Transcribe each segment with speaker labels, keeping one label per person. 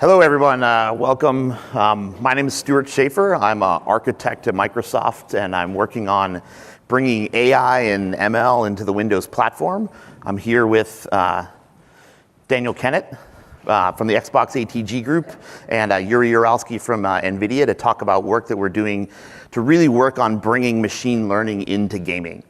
Speaker 1: Hello, everyone. Welcome. My name is Stuart Schaefer. I'm an architect at Microsoft, and I'm working on bringing AI and ML into the Windows platform. I'm here with Daniel Kennett from the Xbox ATG group and Yuri Uralski from NVIDIA to talk about work that we're doing to really work on bringing machine learning into gaming.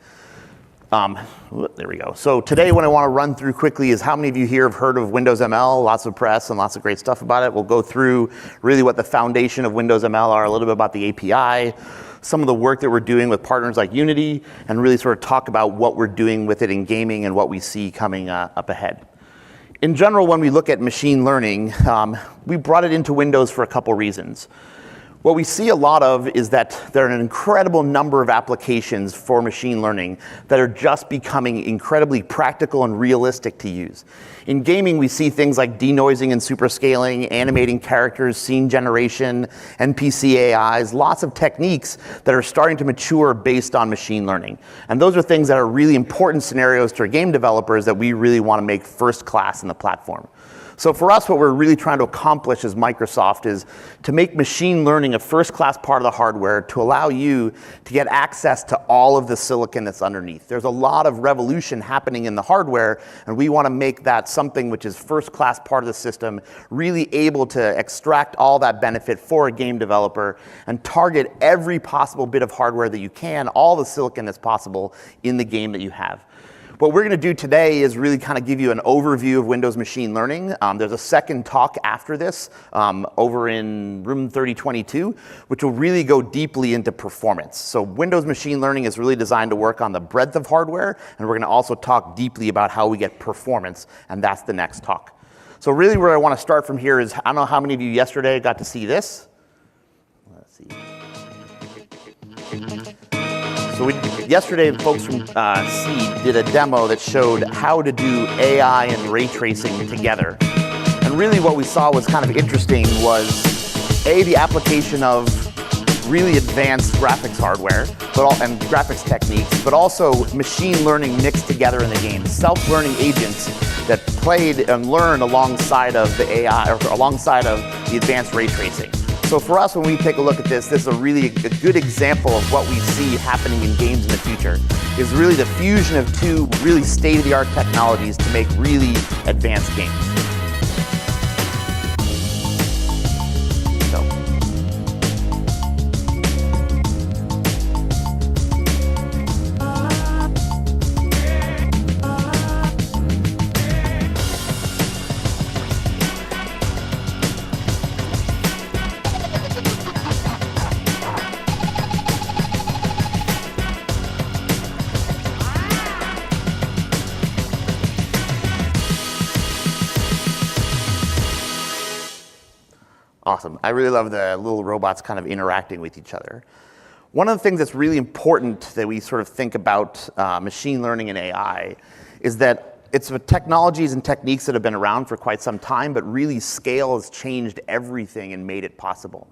Speaker 1: There we go. So today what I want to run through quickly is how many of you here have heard of Windows ML, lots of press and lots of great stuff about it. We'll go through really what the foundation of Windows ML are, a little bit about the API, some of the work that we're doing with partners like Unity, and really sort of talk about what we're doing with it in gaming and what we see coming up ahead. In general, when we look at machine learning, we brought it into Windows for a couple reasons. What we see a lot of is that there are an incredible number of applications for machine learning that are just becoming incredibly practical and realistic to use. In gaming, we see things like denoising and superscaling, animating characters, scene generation, NPC AIs, lots of techniques that are starting to mature based on machine learning. And those are things that are really important scenarios to our game developers that we really want to make first class in the platform. So for us, what we're really trying to accomplish as Microsoft is to make machine learning a first-class part of the hardware to allow you to get access to all of the silicon that's underneath. There's a lot of revolution happening in the hardware, and we want to make that something which is first-class part of the system, really able to extract all that benefit for a game developer and target every possible bit of hardware that you can, all the silicon that's possible in the game that you have. What we're going to do today is really kind of give you an overview of Windows machine learning. There's a second talk after this over in room 3022, which will really go deeply into performance. So Windows machine learning is really designed to work on the breadth of hardware, and we're going to also talk deeply about how we get performance, and that's the next talk. So really where I want to start from here is, I don't know how many of you yesterday got to see this. Let's see. So yesterday, the folks from Seed did a demo that showed how to do AI and ray tracing together. And really what we saw was kind of interesting was, A, the application of really advanced graphics hardware and graphics techniques, but also machine learning mixed together in the game. Self-learning agents that played and learned alongside of the AI, or alongside of the advanced ray tracing. So for us, when we take a look at this is a really good example of what we see happening in games in the future, is really the fusion of two really state-of-the-art technologies to make really advanced games. Awesome. I really love the little robots kind of interacting with each other. One of the things that's really important that we sort of think about machine learning and AI is that it's technologies and techniques that have been around for quite some time, but really scale has changed everything and made it possible.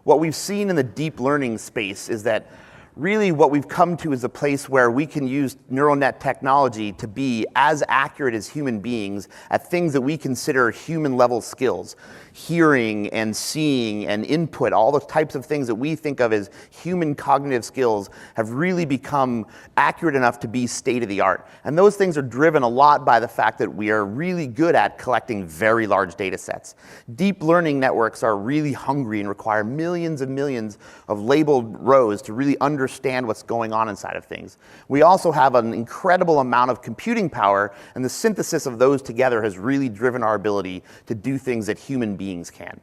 Speaker 1: What we've seen in the deep learning space is that really what we've come to is a place where we can use neural net technology to be as accurate as human beings at things that we consider human level skills. Hearing and seeing and input, all the types of things that we think of as human cognitive skills have really become accurate enough to be state of the art. And those things are driven a lot by the fact that we are really good at collecting very large data sets. Deep learning networks are really hungry and require millions and millions of labeled rows to really understand what's going on inside of things. We also have an incredible amount of computing power, and the synthesis of those together has really driven our ability to do things that human beings can.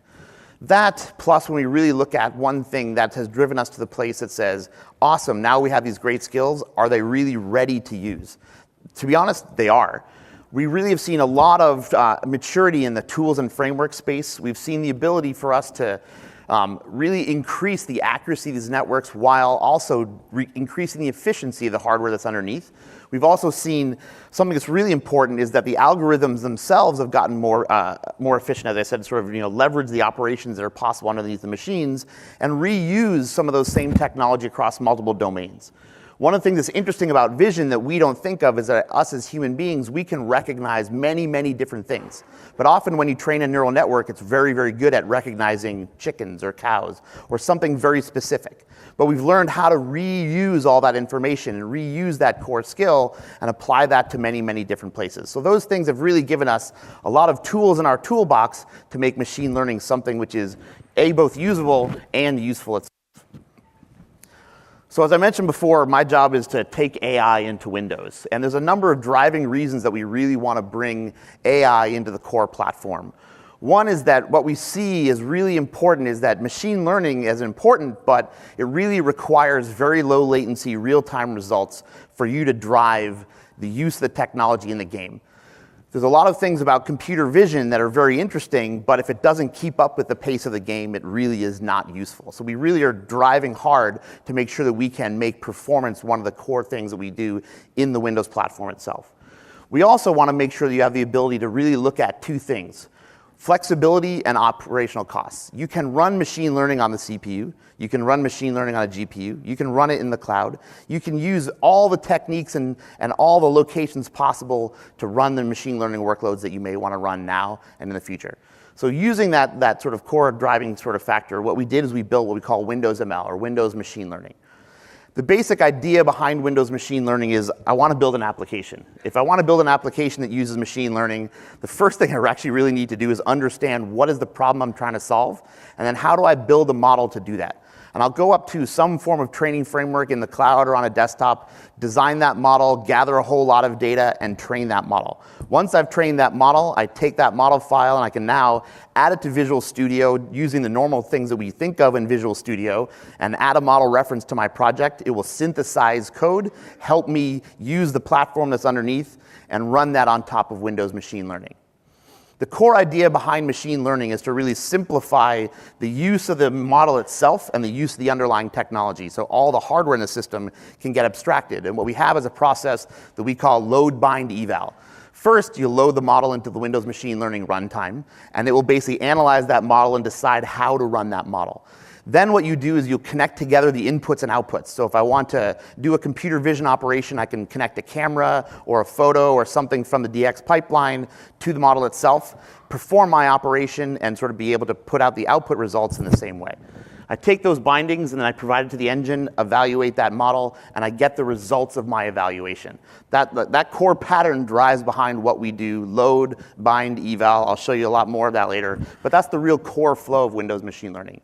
Speaker 1: That, plus when we really look at one thing that has driven us to the place that says, awesome, now we have these great skills, are they really ready to use? To be honest, they are. We really have seen a lot of maturity in the tools and framework space. We've seen the ability for us to really increase the accuracy of these networks while also increasing the efficiency of the hardware that's underneath. We've also seen something that's really important is that the algorithms themselves have gotten more efficient, as I said, sort of leverage the operations that are possible underneath the machines and reuse some of those same technology across multiple domains. One of the things that's interesting about vision that we don't think of is that us as human beings, we can recognize many, many different things. But often when you train a neural network, it's very, very good at recognizing chickens or cows or something very specific. But we've learned how to reuse all that information and reuse that core skill and apply that to many, many different places. So those things have really given us a lot of tools in our toolbox to make machine learning something which is both usable and useful itself. So as I mentioned before, my job is to take AI into Windows. And there's a number of driving reasons that we really want to bring AI into the core platform. One is that what we see is really important is that machine learning is important, but it really requires very low latency, real-time results for you to drive the use of the technology in the game. There's a lot of things about computer vision that are very interesting, but if it doesn't keep up with the pace of the game, it really is not useful. So we really are driving hard to make sure that we can make performance one of the core things that we do in the Windows platform itself. We also want to make sure that you have the ability to really look at two things: flexibility and operational costs. You can run machine learning on the CPU. You can run machine learning on a GPU. You can run it in the cloud. You can use all the techniques and all the locations possible to run the machine learning workloads that you may want to run now and in the future. So using that sort of core driving sort of factor, what we did is we built what we call Windows ML, or Windows Machine Learning. The basic idea behind Windows Machine Learning is I want to build an application. If I want to build an application that uses machine learning, the first thing I actually really need to do is understand what is the problem I'm trying to solve, and then how do I build a model to do that. And I'll go up to some form of training framework in the cloud or on a desktop, design that model, gather a whole lot of data, and train that model. Once I've trained that model, I take that model file and I can now add it to Visual Studio using the normal things that we think of in Visual Studio and add a model reference to my project. It will synthesize code, help me use the platform that's underneath, and run that on top of Windows Machine Learning. The core idea behind machine learning is to really simplify the use of the model itself and the use of the underlying technology. So all the hardware in the system can get abstracted. And what we have is a process that we call load, bind, eval. First, you load the model into the Windows Machine Learning runtime, and it will basically analyze that model and decide how to run that model. Then what you do is you'll connect together the inputs and outputs. So if I want to do a computer vision operation, I can connect a camera or a photo or something from the DX pipeline to the model itself, perform my operation, and sort of be able to put out the output results in the same way. I take those bindings and then I provide it to the engine, evaluate that model, and I get the results of my evaluation. That core pattern drives behind what we do: load, bind, eval. I'll show you a lot more of that later, but that's the real core flow of Windows Machine Learning.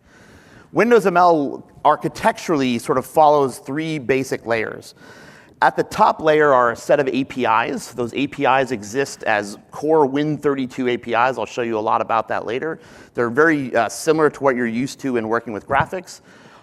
Speaker 1: Windows ML architecturally sort of follows three basic layers. At the top layer are a set of APIs. Those APIs exist as core Win32 APIs. I'll show you a lot about that later. They're very similar to what you're used to in working with graphics.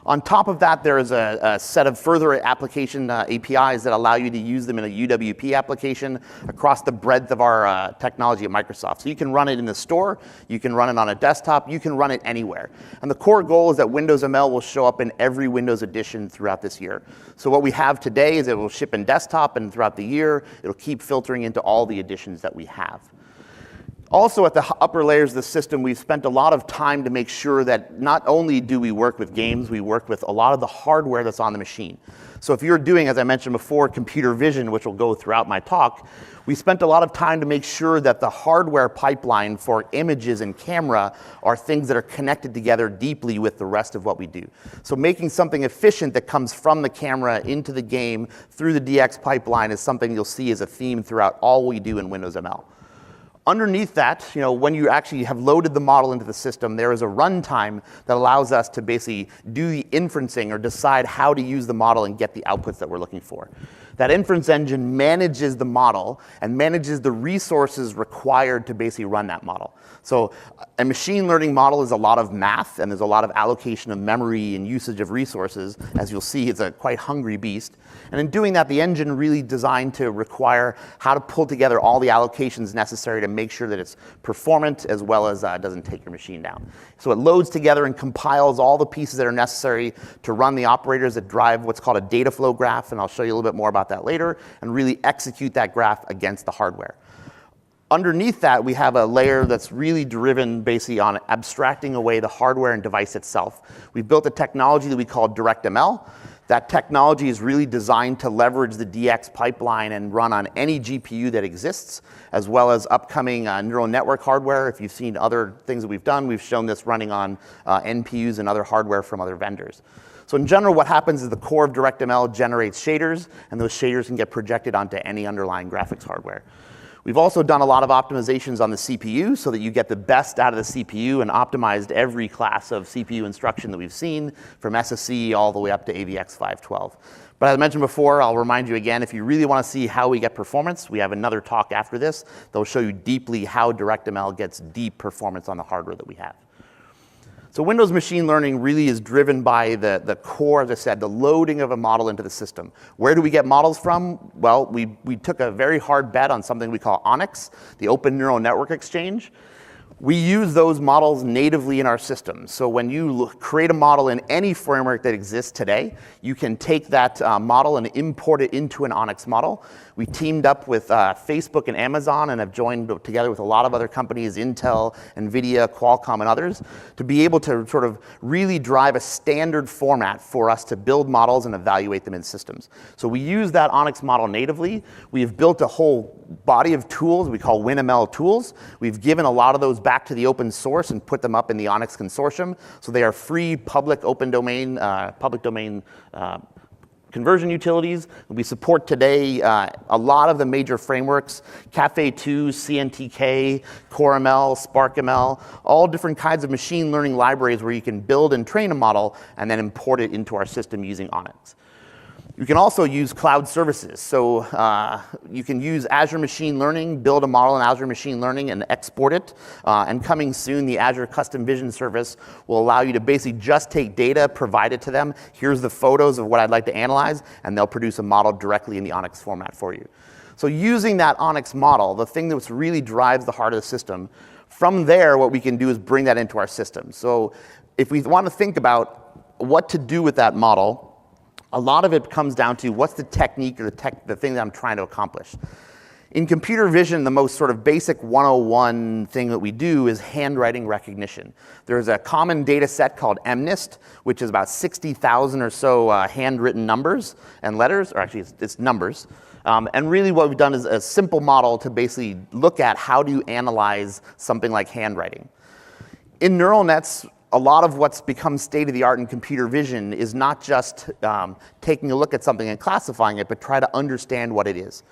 Speaker 1: On top of that, there is a set of further application APIs that allow you to use them in a UWP application across the breadth of our technology at Microsoft. So you can run it in the store, you can run it on a desktop, you can run it anywhere. And the core goal is that Windows ML will show up in every Windows edition throughout this year. So what we have today is it will ship in desktop, and throughout the year, it'll keep filtering into all the editions that we have. Also, at the upper layers of the system, we've spent a lot of time to make sure that not only do we work with games, we work with a lot of the hardware that's on the machine. So if you're doing, as I mentioned before, computer vision, which will go throughout my talk, we spent a lot of time to make sure that the hardware pipeline for images and camera are things that are connected together deeply with the rest of what we do. So making something efficient that comes from the camera into the game through the DX pipeline is something you'll see as a theme throughout all we do in Windows ML. Underneath that, when you actually have loaded the model into the system, there is a runtime that allows us to basically do the inferencing or decide how to use the model and get the outputs that we're looking for. That inference engine manages the model and manages the resources required to basically run that model. So a machine learning model is a lot of math, and there's a lot of allocation of memory and usage of resources. As you'll see, it's a quite hungry beast. And in doing that, the engine really designed to require how to pull together all the allocations necessary to make sure that it's performant as well as doesn't take your machine down. So it loads together and compiles all the pieces that are necessary to run the operators that drive what's called a data flow graph, and I'll show you a little bit more about that later, and really execute that graph against the hardware. Underneath that, we have a layer that's really driven basically on abstracting away the hardware and device itself. We've built a technology that we call DirectML. That technology is really designed to leverage the DX pipeline and run on any GPU that exists, as well as upcoming neural network hardware. If you've seen other things that we've done, we've shown this running on NPUs and other hardware from other vendors. So in general, what happens is the core of DirectML generates shaders, and those shaders can get projected onto any underlying graphics hardware. We've also done a lot of optimizations on the CPU so that you get the best out of the CPU and optimized every class of CPU instruction that we've seen, from SSE all the way up to AVX512. But as I mentioned before, I'll remind you again, if you really want to see how we get performance, we have another talk after this. They'll show you deeply how DirectML gets deep performance on the hardware that we have. So Windows machine learning really is driven by the core, as I said, the loading of a model into the system. Where do we get models from? Well, we took a very hard bet on something we call ONNX, the Open Neural Network Exchange. We use those models natively in our system. So when you create a model in any framework that exists today, you can take that model and import it into an ONNX model. We teamed up with Facebook and Amazon and have joined together with a lot of other companies, Intel, NVIDIA, Qualcomm, and others, to be able to sort of really drive a standard format for us to build models and evaluate them in systems. So we use that ONNX model natively. We have built a whole body of tools we call WinML tools. We've given a lot of those back to the open source and put them up in the ONNX consortium. So they are free public domain conversion utilities. We support today a lot of the major frameworks, Caffe2, CNTK, CoreML, SparkML, all different kinds of machine learning libraries where you can build and train a model and then import it into our system using ONNX. You can also use cloud services. So you can use Azure Machine Learning, build a model in Azure Machine Learning and export it. And coming soon, the Azure Custom Vision service will allow you to basically just take data, provide it to them. Here's the photos of what I'd like to analyze, and they'll produce a model directly in the ONNX format for you. So using that ONNX model, the thing that really drives the heart of the system, from there, what we can do is bring that into our system. So if we want to think about what to do with that model, a lot of it comes down to what's the technique or the thing that I'm trying to accomplish. In computer vision, the most sort of basic 101 thing that we do is handwriting recognition. There's a common data set called MNIST, which is about 60,000 or so handwritten numbers and letters, or actually it's numbers. And really what we've done is a simple model to basically look at how do you analyze something like handwriting. In neural nets, a lot of what's become state-of-the-art in computer vision is not just taking a look at something and classifying it, but try to understand what it is.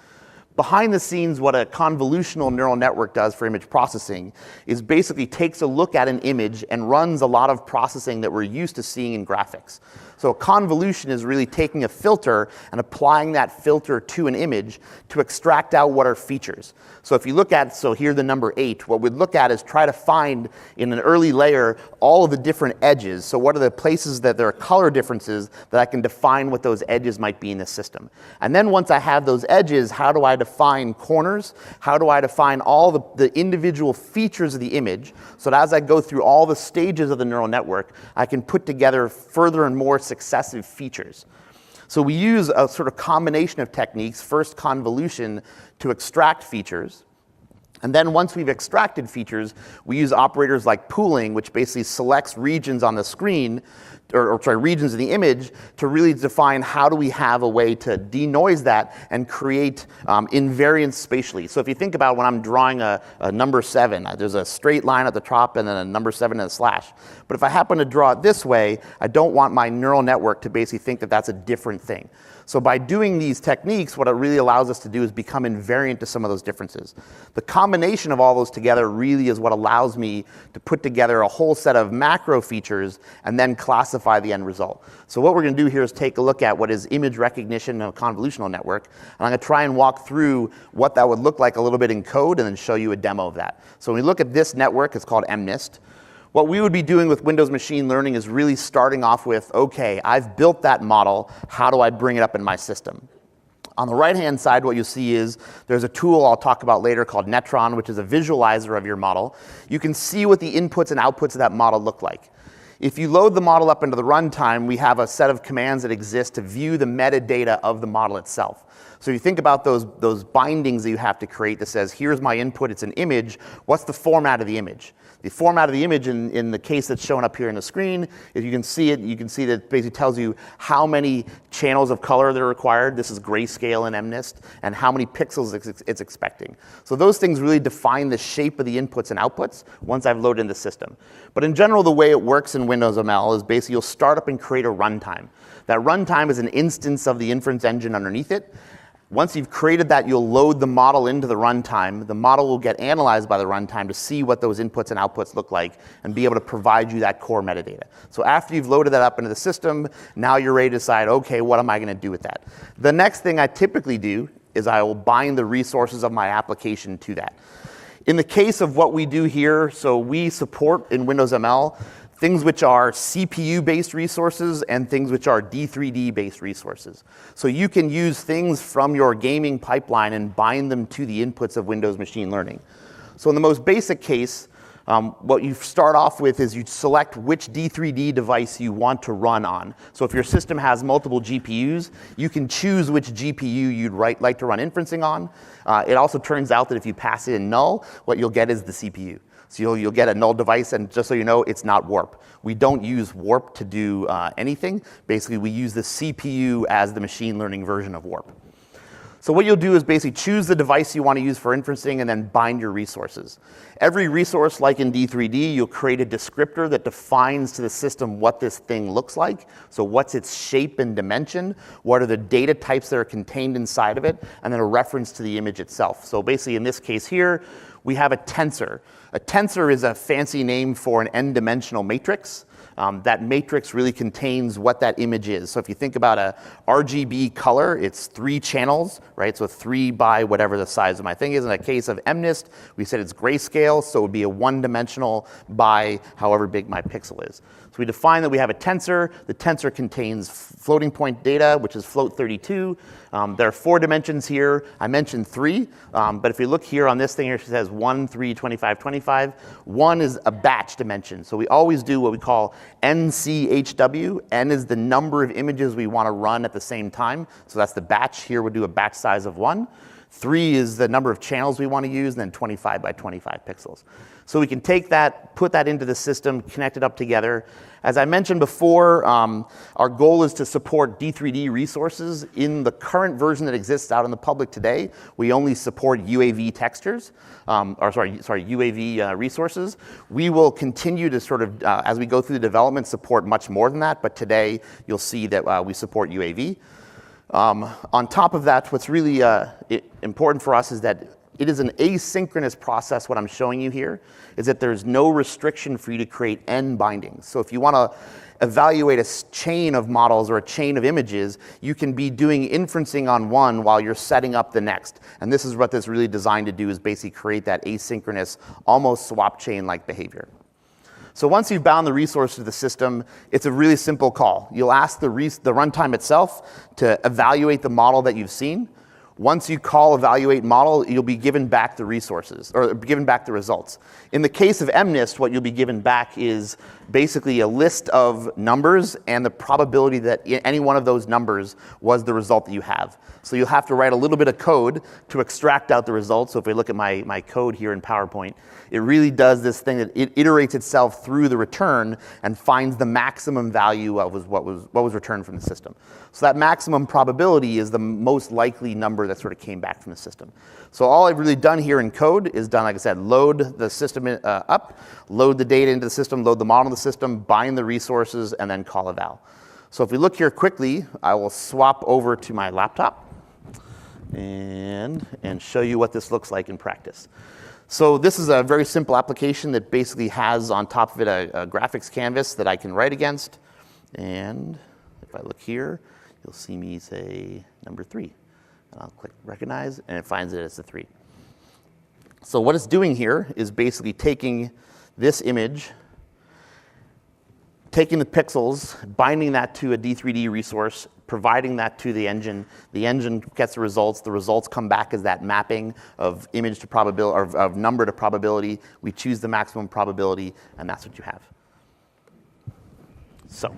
Speaker 1: Behind the scenes, what a convolutional neural network does for image processing is basically takes a look at an image and runs a lot of processing that we're used to seeing in graphics. So a convolution is really taking a filter and applying that filter to an image to extract out what are features. So if you look at, so here the number 8, what we'd look at is try to find in an early layer all of the different edges. So what are the places that there are color differences that I can define what those edges might be in the system. And then once I have those edges, how do I define corners? How do I define all the individual features of the image so that as I go through all the stages of the neural network, I can put together further and more successive features. So we use a sort of combination of techniques, first convolution to extract features. And then once we've extracted features, we use operators like pooling, which basically selects regions on the screen, regions in the image, to really define how do we have a way to denoise that and create invariance spatially. So if you think about when I'm drawing a number 7, there's a straight line at the top and then a number 7 and a slash. But if I happen to draw it this way, I don't want my neural network to basically think that that's a different thing. So by doing these techniques, what it really allows us to do is become invariant to some of those differences. The combination of all those together really is what allows me to put together a whole set of macro features and then classify the end result. So what we're going to do here is take a look at what is image recognition in a convolutional network. And I'm going to try and walk through what that would look like a little bit in code and then show you a demo of that. So when we look at this network, it's called MNIST. What we would be doing with Windows machine learning is really starting off with, okay, I've built that model. How do I bring it up in my system? On the right-hand side, what you'll see is there's a tool I'll talk about later called Netron, which is a visualizer of your model. You can see what the inputs and outputs of that model look like. If you load the model up into the runtime, we have a set of commands that exist to view the metadata of the model itself. So you think about those bindings that you have to create that says, here's my input, it's an image, what's the format of the image? The format of the image in the case that's shown up here on the screen, if you can see it, you can see that it basically tells you how many channels of color that are required. This is grayscale in MNIST, and how many pixels it's expecting. So those things really define the shape of the inputs and outputs once I've loaded in the system. But in general, the way it works in Windows ML is basically you'll start up and create a runtime. That runtime is an instance of the inference engine underneath it. Once you've created that, you'll load the model into the runtime. The model will get analyzed by the runtime to see what those inputs and outputs look like and be able to provide you that core metadata. So after you've loaded that up into the system, now you're ready to decide, okay, what am I going to do with that? The next thing I typically do is I will bind the resources of my application to that. In the case of what we do here, so we support in Windows ML things which are CPU-based resources and things which are D3D-based resources. So you can use things from your gaming pipeline and bind them to the inputs of Windows machine learning. So in the most basic case, what you start off with is you select which D3D device you want to run on. So if your system has multiple GPUs, you can choose which GPU you'd like to run inferencing on. It also turns out that if you pass it in null, what you'll get is the CPU. So you'll get a null device, and just so you know, it's not warp. We don't use warp to do anything. Basically, we use the CPU as the machine learning version of warp. So what you'll do is basically choose the device you want to use for inferencing and then bind your resources. Every resource, like in D3D, you'll create a descriptor that defines to the system what this thing looks like. So what's its shape and dimension, what are the data types that are contained inside of it, and then a reference to the image itself. So basically, in this case here, we have a tensor. A tensor is a fancy name for an n-dimensional matrix. That matrix really contains what that image is. So if you think about a RGB color, it's 3 channels, right? So 3 by whatever the size of my thing is. In the case of MNIST, we said it's grayscale, so it would be a 1-dimensional by however big my pixel is. So we define that we have a tensor. The tensor contains floating point data, which is float 32. There are 4 dimensions here. I mentioned 3, but if you look here on this thing here, it says 1, 3, 25, 25. 1 is a batch dimension. So we always do what we call NCHW. N is the number of images we want to run at the same time. So that's the batch. Here we'll do a batch size of 1. 3 is the number of channels we want to use, and then 25 by 25 pixels. So we can take that, put that into the system, connect it up together. As I mentioned before, our goal is to support D3D resources. In the current version that exists out in the public today, we only support UAV textures, UAV resources. We will continue to sort of, as we go through the development, support much more than that, but today you'll see that we support UAV. On top of that, what's really important for us is that it is an asynchronous process. What I'm showing you here is that there's no restriction for you to create n bindings. So if you want to evaluate a chain of models or a chain of images, you can be doing inferencing on one while you're setting up the next. And this is what this is really designed to do, is basically create that asynchronous, almost swap chain-like behavior. So once you've bound the resource to the system, it's a really simple call. You'll ask the runtime itself to evaluate the model that you've seen. Once you call evaluate model, you'll be given back the resources, or given back the results. In the case of MNIST, what you'll be given back is basically a list of numbers and the probability that any one of those numbers was the result that you have. So you'll have to write a little bit of code to extract out the results. So if we look at my code here in PowerPoint, it really does this thing that it iterates itself through the return and finds the maximum value of what was returned from the system. So that maximum probability is the most likely number that sort of came back from the system. So all I've really done here in code is done, like I said, load the system up, load the data into the system, load the model into the system, bind the resources, and then call eval. So if we look here quickly, I will swap over to my laptop and show you what this looks like in practice. So this is a very simple application that basically has on top of it a graphics canvas that I can write against. And if I look here, you'll see me say number 3. And I'll click recognize, and it finds it as a 3. So what it's doing here is basically taking this image, taking the pixels, binding that to a D3D resource, providing that to the engine gets the results come back as that mapping of image to probability, or of number to probability. We choose the maximum probability, and that's what you have. So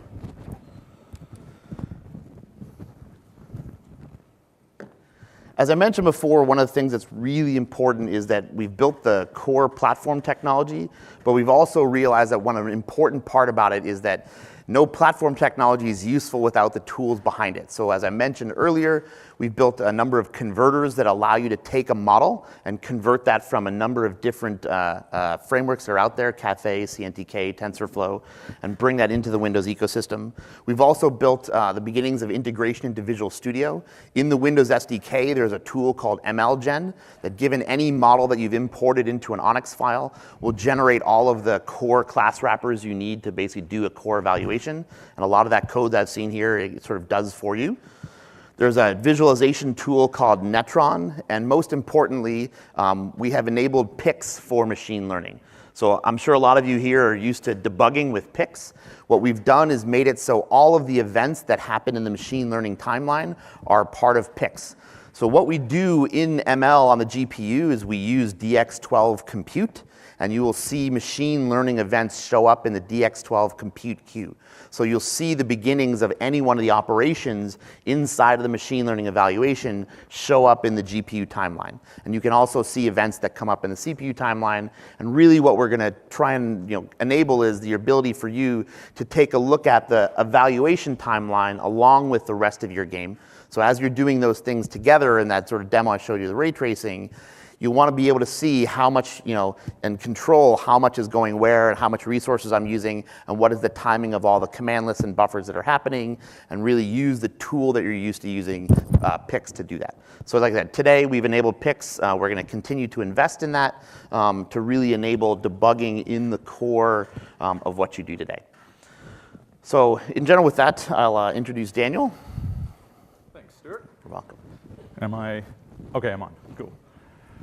Speaker 1: As I mentioned before, one of the things that's really important is that we've built the core platform technology, but we've also realized that one important part about it is that no platform technology is useful without the tools behind it. So as I mentioned earlier, we've built a number of converters that allow you to take a model and convert that from a number of different frameworks that are out there, Caffe, CNTK, TensorFlow, and bring that into the Windows ecosystem. We've also built the beginnings of integration into Visual Studio. In the Windows SDK, there's a tool called MLGen that, given any model that you've imported into an Onyx file, will generate all of the core class wrappers you need to basically do a core evaluation. And a lot of that code that I've seen here, it sort of does for you. There's a visualization tool called Netron, and most importantly, we have enabled PICs for machine learning. So I'm sure a lot of you here are used to debugging with PICs. What we've done is made it so all of the events that happen in the machine learning timeline are part of PICs. So what we do in ML on the GPU is we use DX12 compute, and you will see machine learning events show up in the DX12 compute queue. So you'll see the beginnings of any one of the operations inside of the machine learning evaluation show up in the GPU timeline. And you can also see events that come up in the CPU timeline. And really what we're gonna try and enable is the ability for you to take a look at the evaluation timeline along with the rest of your game. So as you're doing those things together in that sort of demo I showed you, the ray tracing, you want to be able to see how much, and control how much is going where and how much resources I'm using and what is the timing of all the command lists and buffers that are happening, and really use the tool that you're used to using, PICs, to do that. So like I said, today we've enabled PICs. We're going to continue to invest in that to really enable debugging in the core of what you do today. So in general with that, I'll introduce Daniel.
Speaker 2: Thanks, Stuart.
Speaker 1: You're welcome.
Speaker 2: Okay, I'm on. Cool.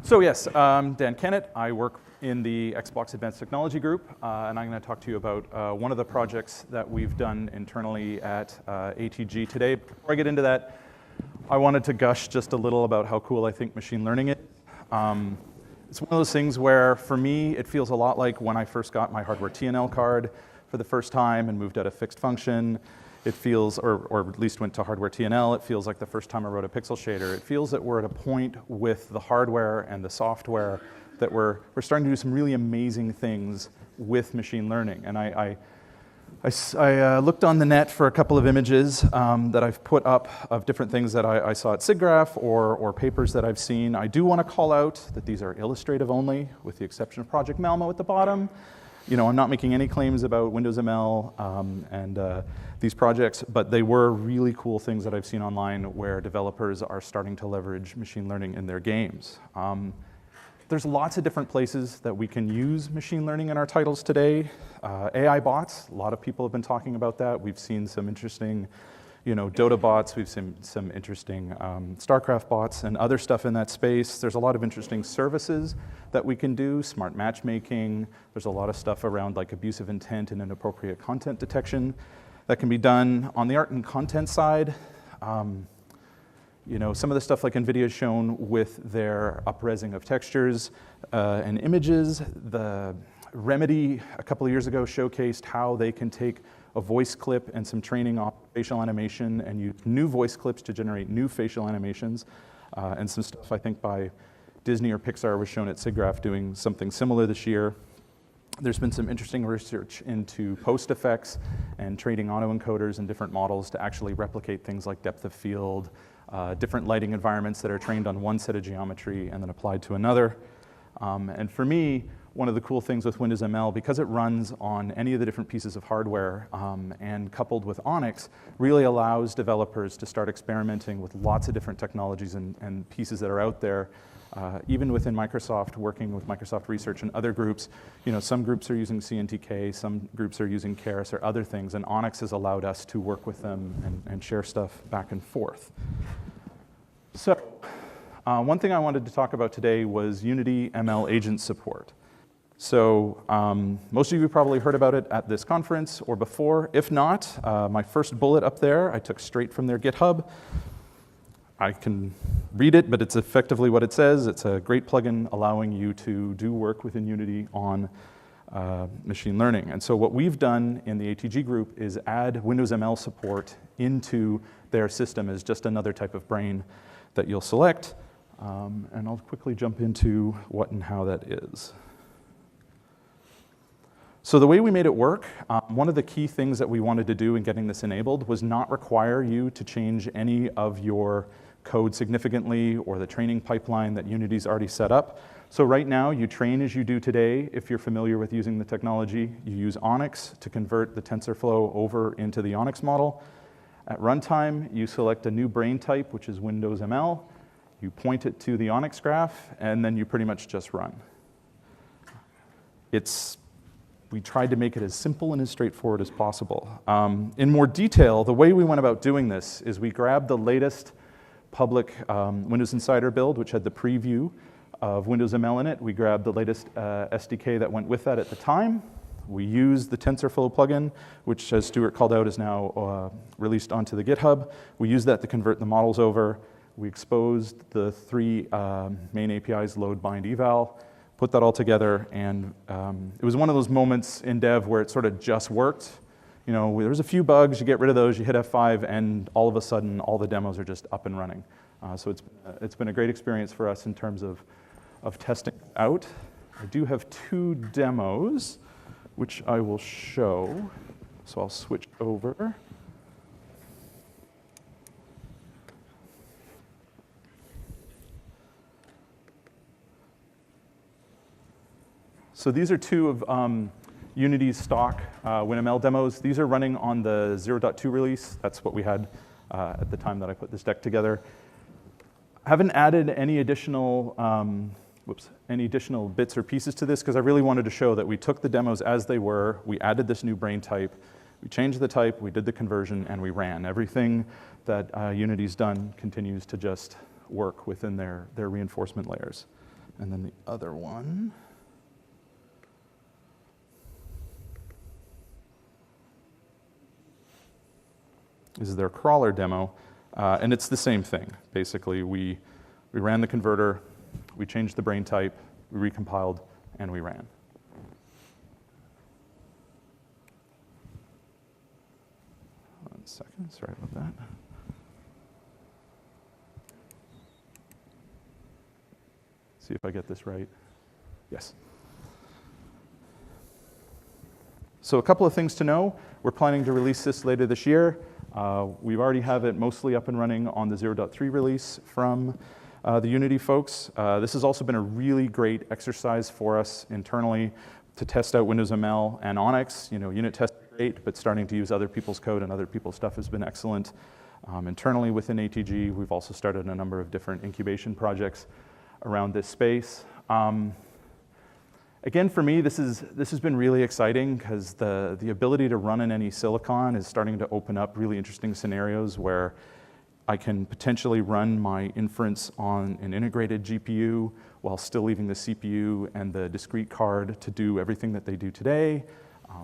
Speaker 2: So yes, Dan Kennett. I work in the Xbox Advanced Technology Group, and I'm going to talk to you about one of the projects that we've done internally at ATG today. Before I get into that, I wanted to gush just a little about how cool I think machine learning is. It's one of those things where, for me, it feels a lot like when I first got my hardware TNL card for the first time and moved out of fixed function. It feels, or at least went to hardware TNL, it feels like the first time I wrote a pixel shader. It feels that we're at a point with the hardware and the software that we're starting to do some really amazing things with machine learning. And I looked on the net for a couple of images that I've put up of different things that I saw at SIGGRAPH or papers that I've seen. I do want to call out that these are illustrative only, with the exception of Project Malmo at the bottom. I'm not making any claims about Windows ML and these projects, but they were really cool things that I've seen online where developers are starting to leverage machine learning in their games. There's lots of different places that we can use machine learning in our titles today. AI bots, a lot of people have been talking about that. We've seen some interesting Dota bots, we've seen some interesting StarCraft bots and other stuff in that space. There's a lot of interesting services that we can do, smart matchmaking. There's a lot of stuff around like abusive intent and inappropriate content detection that can be done. On the art and content side, some of the stuff like NVIDIA's shown with their up-resing of textures and images. The Remedy a couple of years ago showcased how they can take a voice clip and some training off facial animation and use new voice clips to generate new facial animations. And some stuff I think by Disney or Pixar was shown at SIGGRAPH doing something similar this year. There's been some interesting research into post effects and training autoencoders and different models to actually replicate things like depth of field, different lighting environments that are trained on one set of geometry and then applied to another. And for me, one of the cool things with Windows ML, because it runs on any of the different pieces of hardware and coupled with Onyx, really allows developers to start experimenting with lots of different technologies and pieces that are out there. Even within Microsoft, working with Microsoft Research and other groups, some groups are using CNTK, some groups are using Keras or other things, and Onyx has allowed us to work with them and share stuff back and forth. So, one thing I wanted to talk about today was Unity ML agent support. So most of you probably heard about it at this conference or before. If not, my first bullet up there I took straight from their GitHub. I can read it, but it's effectively what it says. It's a great plugin allowing you to do work within Unity on machine learning. And so what we've done in the ATG group is add Windows ML support into their system as just another type of brain. that you'll select. And I'll quickly jump into what and how that is. So the way we made it work, one of the key things that we wanted to do in getting this enabled was not require you to change any of your code significantly or the training pipeline that Unity's already set up. So right now, you train as you do today. If you're familiar with using the technology, you use Onyx to convert the TensorFlow over into the Onyx model. At runtime, you select a new brain type, which is Windows ML. You point it to the Onyx graph, and then you pretty much just run. We tried to make it as simple and as straightforward as possible. In more detail, the way we went about doing this is we grabbed the latest public Windows Insider build, which had the preview of Windows ML in it. We grabbed the latest SDK that went with that at the time. We used the TensorFlow plugin, which, as Stuart called out, is now released onto the GitHub. We used that to convert the models over. We exposed the 3 main APIs, load, bind, eval, put that all together, and it was one of those moments in dev where it sort of just worked. You know, there's a few bugs, you get rid of those, you hit F5, and all of a sudden, all the demos are just up and running. So it's been a great experience for us in terms of testing out. I do have 2 demos, which I will show. So I'll switch over. So these are 2 of Unity's stock WinML demos. These are running on the 0.2 release. That's what we had at the time that I put this deck together. I haven't added any additional bits or pieces to this because I really wanted to show that we took the demos as they were, we added this new brain type, we changed the type, we did the conversion, and we ran. Everything that Unity's done continues to just work within their reinforcement layers. And then the other one is their crawler demo, and it's the same thing. Basically, we ran the converter, we changed the brain type, we recompiled, and we ran. One second, sorry about that. See if I get this right. Yes. So a couple of things to know. We're planning to release this later this year. We already have it mostly up and running on the 0.3 release from the Unity folks. This has also been a really great exercise for us internally to test out Windows ML and Onyx. You know, unit tests are great, but starting to use other people's code and other people's stuff has been excellent. Internally within ATG, we've also started a number of different incubation projects around this space. Again, for me, this has been really exciting because the ability to run in any silicon is starting to open up really interesting scenarios where I can potentially run my inference on an integrated GPU while still leaving the CPU and the discrete card to do everything that they do today.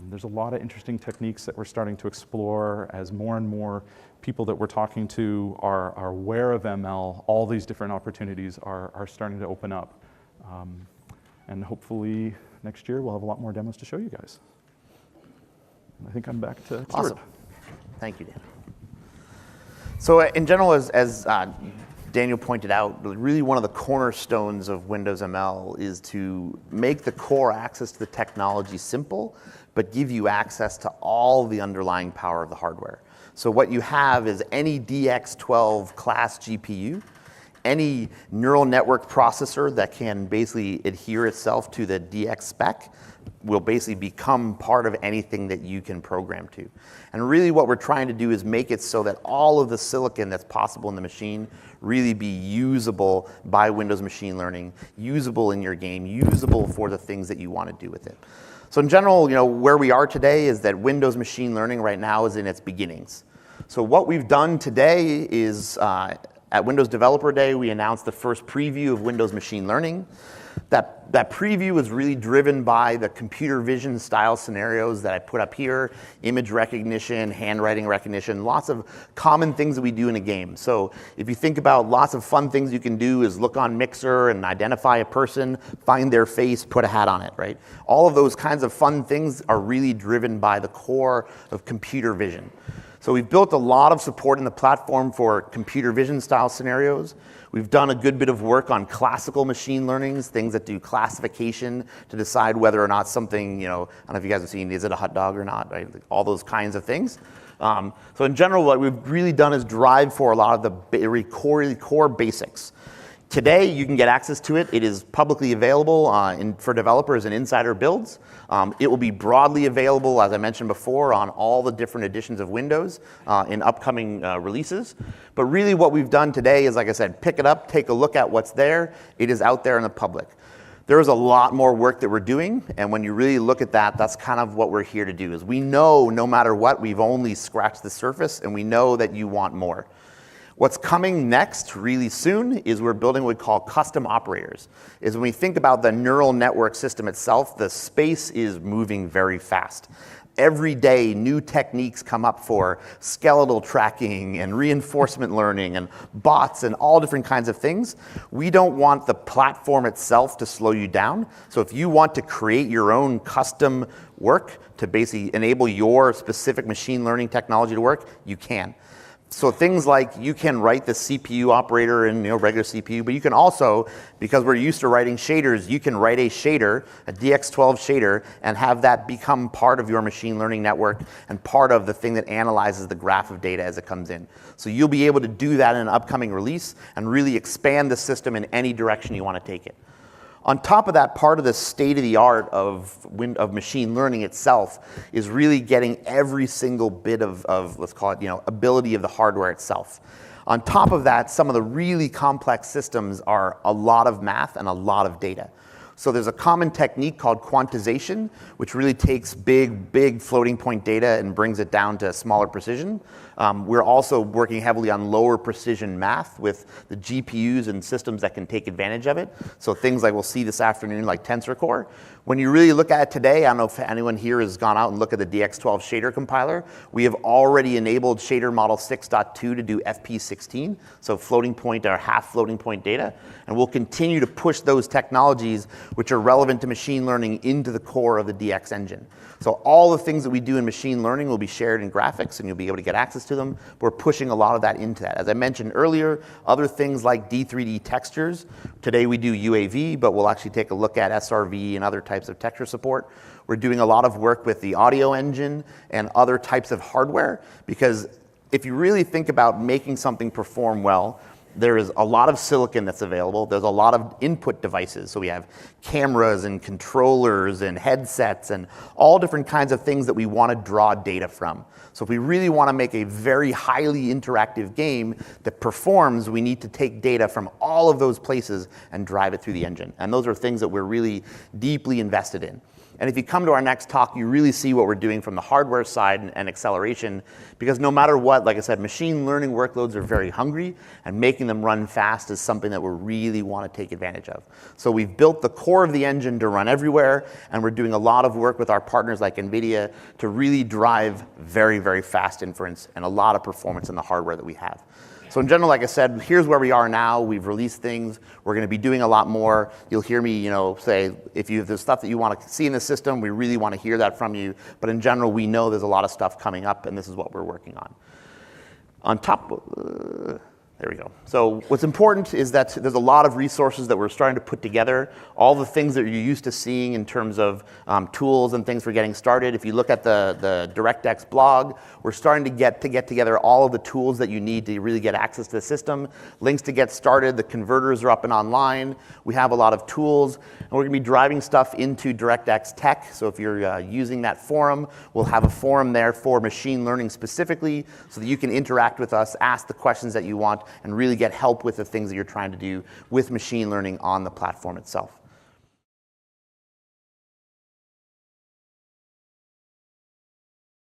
Speaker 2: There's a lot of interesting techniques that we're starting to explore as more and more people that we're talking to are aware of ML. All these different opportunities are starting to open up. And hopefully next year we'll have a lot more demos to show you guys. I think I'm back to Stuart.
Speaker 1: Awesome. Thank you, Dan. So in general, as Daniel pointed out, really one of the cornerstones of Windows ML is to make the core access to the technology simple, but give you access to all the underlying power of the hardware. So what you have is any DX12 class GPU, any neural network processor that can basically adhere itself to the DX spec will basically become part of anything that you can program to. And really what we're trying to do is make it so that all of the silicon that's possible in the machine really be usable by Windows machine learning, usable in your game, usable for the things that you want to do with it. So in general, you know, where we are today is that Windows machine learning right now is in its beginnings. So what we've done today is at Windows Developer Day, we announced the first preview of Windows Machine Learning. That preview was really driven by the computer vision style scenarios that I put up here, image recognition, handwriting recognition, lots of common things that we do in a game. So if you think about lots of fun things you can do is look on Mixer and identify a person, find their face, put a hat on it, right? All of those kinds of fun things are really driven by the core of computer vision. So we've built a lot of support in the platform for computer vision style scenarios. We've done a good bit of work on classical machine learnings, things that do classification to decide whether or not something, I don't know if you guys have seen, is it a hot dog or not, right? All those kinds of things. So in general, what we've really done is drive for a lot of the very core basics. Today, you can get access to it. It is publicly available for developers and insider builds. It will be broadly available, as I mentioned before, on all the different editions of Windows in upcoming releases. But really what we've done today is, like I said, pick it up, take a look at what's there. It is out there in the public. There is a lot more work that we're doing, and when you really look at that, that's kind of what we're here to do, is we know no matter what, we've only scratched the surface, and we know that you want more. What's coming next really soon is we're building what we call custom operators. Is when we think about the neural network system itself, the space is moving very fast. Every day, new techniques come up for skeletal tracking and reinforcement learning and bots and all different kinds of things. We don't want the platform itself to slow you down. So if you want to create your own custom work to basically enable your specific machine learning technology to work, you can. So things like you can write the CPU operator in regular CPU, but you can also, because we're used to writing shaders, you can write a shader, a DX12 shader, and have that become part of your machine learning network and part of the thing that analyzes the graph of data as it comes in. So you'll be able to do that in an upcoming release and really expand the system in any direction you want to take it. On top of that, part of the state-of-the-art of machine learning itself is really getting every single bit of let's call it, ability of the hardware itself. On top of that, some of the really complex systems are a lot of math and a lot of data. So there's a common technique called quantization, which really takes big floating point data and brings it down to smaller precision. We're also working heavily on lower precision math with the GPUs and systems that can take advantage of it. So things like we'll see this afternoon, like Tensor Core. When you really look at it today, I don't know if anyone here has gone out and looked at the DX12 shader compiler. We have already enabled shader model 6.2 to do FP16, so floating point or half floating point data. And we'll continue to push those technologies which are relevant to machine learning into the core of the DX engine. So all the things that we do in machine learning will be shared in graphics, and you'll be able to get access to them. We're pushing a lot of that into that. As I mentioned earlier, other things like D3D textures. Today we do UAV, but we'll actually take a look at SRV and other types of texture support. We're doing a lot of work with the audio engine and other types of hardware, because if you really think about making something perform well, there is a lot of silicon that's available. There's a lot of input devices. So we have cameras and controllers and headsets and all different kinds of things that we want to draw data from. So if we really want to make a very highly interactive game that performs, we need to take data from all of those places and drive it through the engine. And those are things that we're really deeply invested in. And if you come to our next talk, you really see what we're doing from the hardware side and acceleration, because no matter what, like I said, machine learning workloads are very hungry, and making them run fast is something that we really want to take advantage of. So we've built the core of the engine to run everywhere, and we're doing a lot of work with our partners like NVIDIA to really drive very fast inference and a lot of performance in the hardware that we have. So in general, like I said, here's where we are now. We've released things. We're going to be doing a lot more. You'll hear me, say, if there's stuff that you want to see in the system, we really want to hear that from you. But in general, we know there's a lot of stuff coming up, and this is what we're working on. On top of, there we go. So what's important is that there's a lot of resources that we're starting to put together, all the things that you're used to seeing in terms of tools and things for getting started. If you look at the DirectX blog, we're starting to get together all of the tools that you need to really get access to the system, links to get started, the converters are up and online. We have a lot of tools, and we're going to be driving stuff into DirectX Tech. So if you're using that forum, we'll have a forum there for machine learning specifically so that you can interact with us, ask the questions that you want, and really get help with the things that you're trying to do with machine learning on the platform itself.